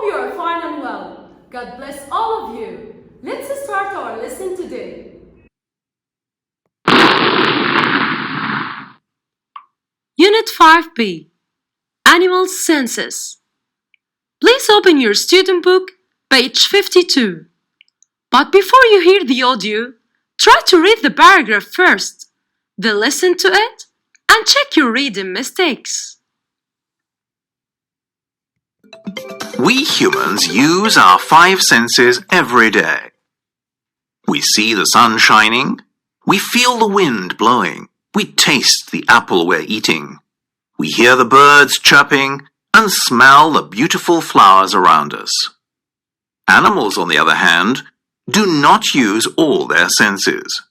Hope you are fine and well. God bless all of you. Let's start our lesson today. Unit 5B, Animal Senses. Please open your student book, page 52. But before you hear the audio, try to read the paragraph first, then listen to it, and check your reading mistakes. We humans use our five senses every day. We see the sun shining, we feel the wind blowing, we taste the apple we're eating, we hear the birds chirping, and smell the beautiful flowers around us. Animals, on the other hand, do not use all their senses.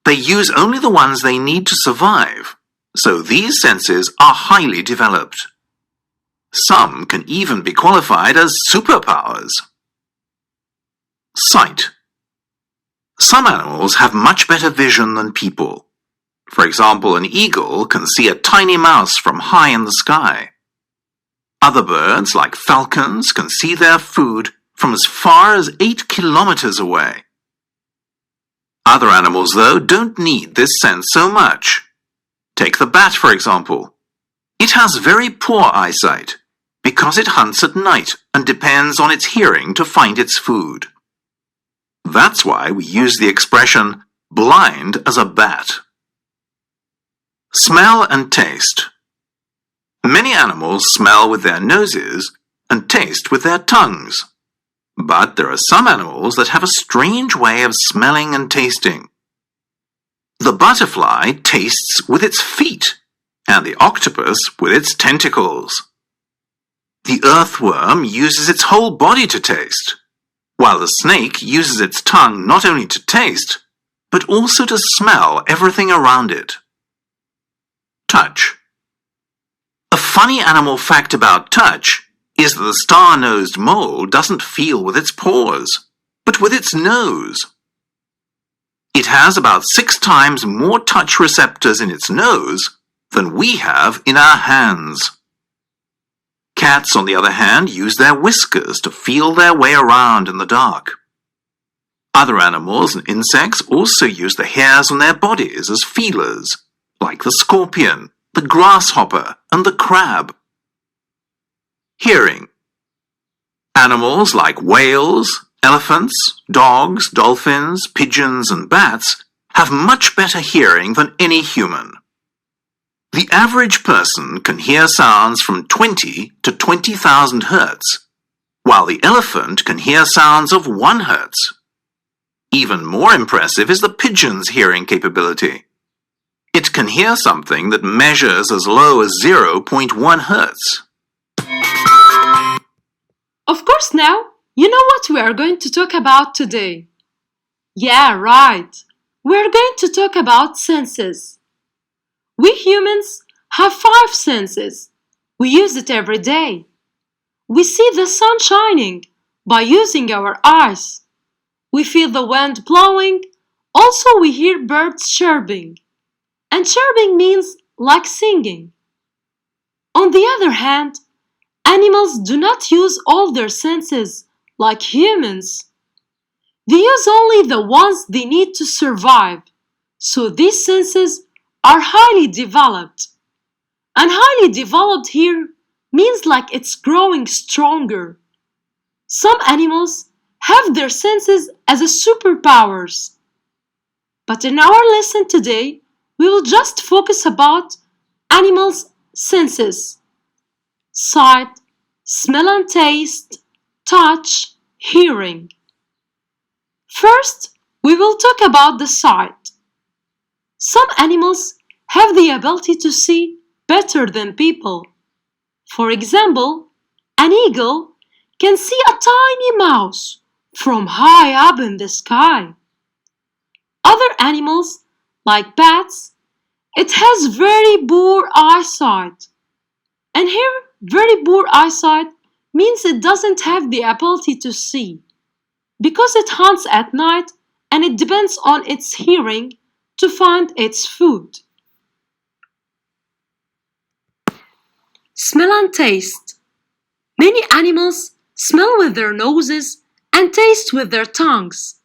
They use only the ones they need to survive, so these senses are highly developed. Some can even be qualified as superpowers. Sight. Some animals have much better vision than people. For example, an eagle can see a tiny mouse from high in the sky. Other birds, like falcons, can see their food from as far as 8 kilometers away. Other animals, though, don't need this sense so much. Take the bat, for example. It has very poor eyesight because it hunts at night and depends on its hearing to find its food. That's why we use the expression blind as a bat. Smell and taste. Many animals smell with their noses and taste with their tongues. But there are some animals that have a strange way of smelling and tasting. The butterfly tastes with its feet, and the octopus with its tentacles. The earthworm uses its whole body to taste, while the snake uses its tongue not only to taste, but also to smell everything around it. Touch. A funny animal fact about touch is that the star-nosed mole doesn't feel with its paws, but with its nose. It has about 6 times more touch receptors in its nose than we have in our hands. Cats, on the other hand, use their whiskers to feel their way around in the dark. Other animals and insects also use the hairs on their bodies as feelers, like the scorpion, the grasshopper, and the crab. Hearing. Animals like whales, elephants, dogs, dolphins, pigeons, and bats have much better hearing than any human. The average person can hear sounds from 20 to 20,000 hertz, while the elephant can hear sounds of 1 hertz. Even more impressive is the pigeon's hearing capability. It can hear something that measures as low as 0.1 hertz. Of course, now you know what we are going to talk about today. Yeah, right. We are going to talk about senses. We humans have 5 senses. We use it every day. We see the sun shining by using our eyes. We feel the wind blowing. Also, we hear birds chirping. And chirping means like singing. On the other hand, animals do not use all their senses like humans. They use only the ones they need to survive. So these senses are highly developed. And highly developed here means like it's growing stronger. Some animals have their senses as a superpowers. But in our lesson today, we will just focus about animals' senses. Sight, smell and taste, touch, hearing. First, we will talk about the sight. Some animals have the ability to see better than people. For example, an eagle can see a tiny mouse from high up in the sky. Other animals, like bats, it has very poor eyesight. And here, very poor eyesight means it doesn't have the ability to see, because it hunts at night and it depends on its hearing to find its food. Smell and taste. Many animals smell with their noses, and taste with their tongues.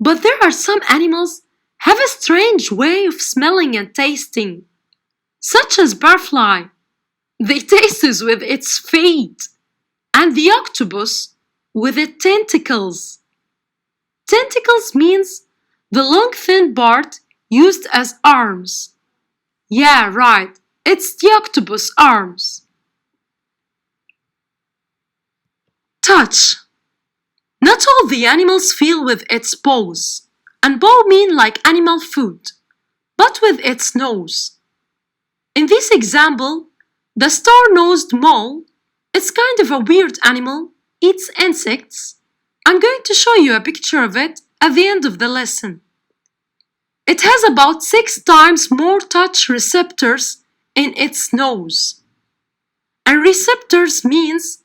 But there are some animals have a strange way of smelling and tasting, such as butterfly. They tastes with its feet, and the octopus with its tentacles. Tentacles means the long thin part used as arms. Yeah, right, it's the octopus arms. Touch. Not all the animals feel with its paws, and paw mean like animal food, but with its nose. In this example, the star-nosed mole, it's kind of a weird animal, eats insects. I'm going to show you a picture of it at the end of the lesson. It has about 6 times more touch receptors in its nose. And receptors means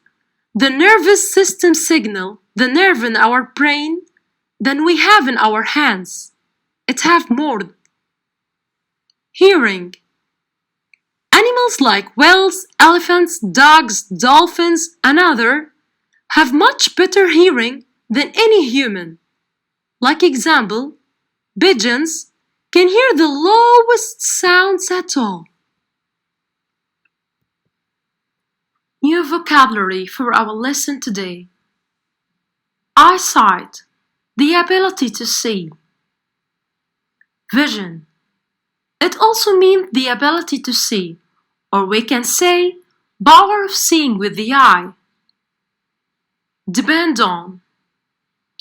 the nervous system signal, the nerve in our brain, than we have in our hands. It have more. Hearing. Animals like whales, elephants, dogs, dolphins, and other have much better hearing than any human. Like example, pigeons can hear the lowest sounds at all. New vocabulary for our lesson today. Eyesight, the ability to see. Vision. It also means the ability to see, or we can say power of seeing with the eye. Depend on.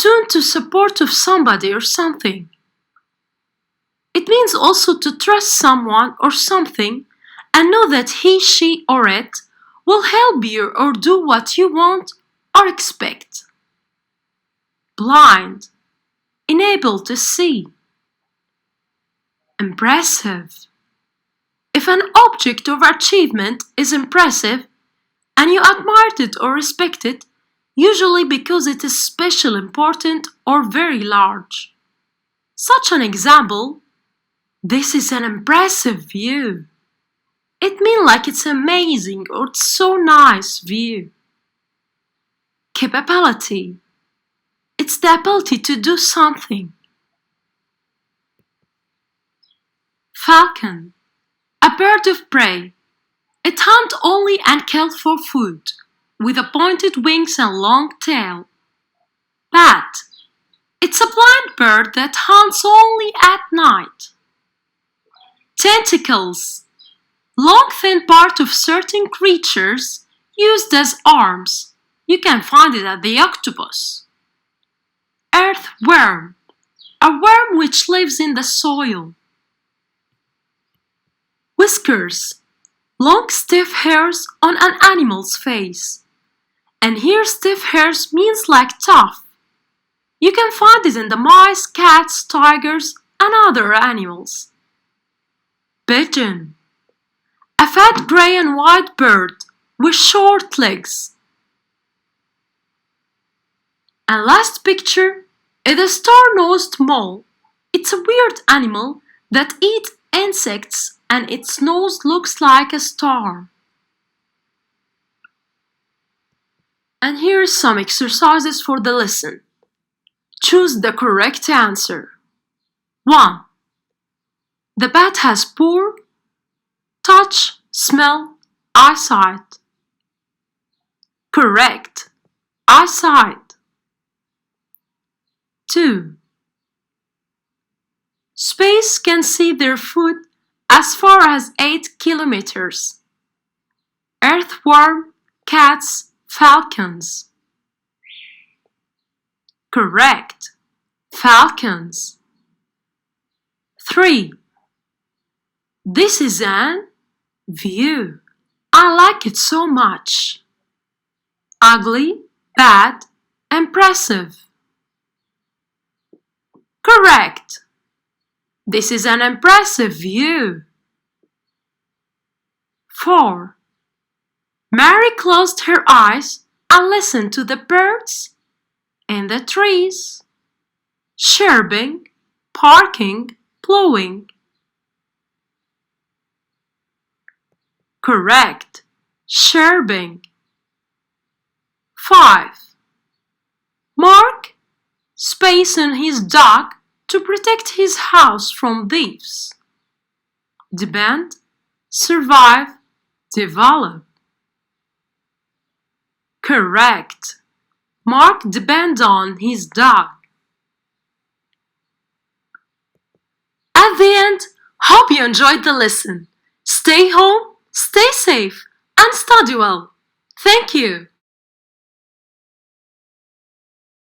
Tune to support of somebody or something. It means also to trust someone or something and know that he, she, or it will help you or do what you want or expect. Blind. Unable to see. Impressive. If an object of achievement is impressive and you admire it or respect it, usually because it is special, important, or very large. Such an example, this is an impressive view. It means like it's amazing or it's so nice view. Capability. It's the ability to do something. Falcon. A bird of prey. It hunts only and kills for food, with a pointed wings and long tail. Bat. It's a blind bird that hunts only at night. Tentacles. Long thin part of certain creatures used as arms. You can find it at the octopus. Earthworm. A worm which lives in the soil. Whiskers. Long stiff hairs on an animal's face. And here stiff hairs means like tough. You can find it in the mice, cats, tigers, and other animals. Pigeon. A fat gray and white bird with short legs. And last picture is a star-nosed mole. It's a weird animal that eats insects and its nose looks like a star. And here are some exercises for the lesson. Choose the correct answer. 1. The bat has poor touch, smell, eyesight. Correct. Eyesight. 2. Space can see their food as far as 8 kilometers. Earthworm, cats, falcons. Correct. Falcons. 3. This is an view. I like it so much. Ugly, bad, impressive. Correct. This is an impressive view. 4. Mary closed her eyes and listened to the birds in the trees, chirping, barking, blowing. Correct. Chirping. 5. faith in his dog to protect his house from thieves. Depend, survive, develop. Correct. Mark depends on his dog. At the end, hope you enjoyed the lesson. Stay home, stay safe, and study well. Thank you.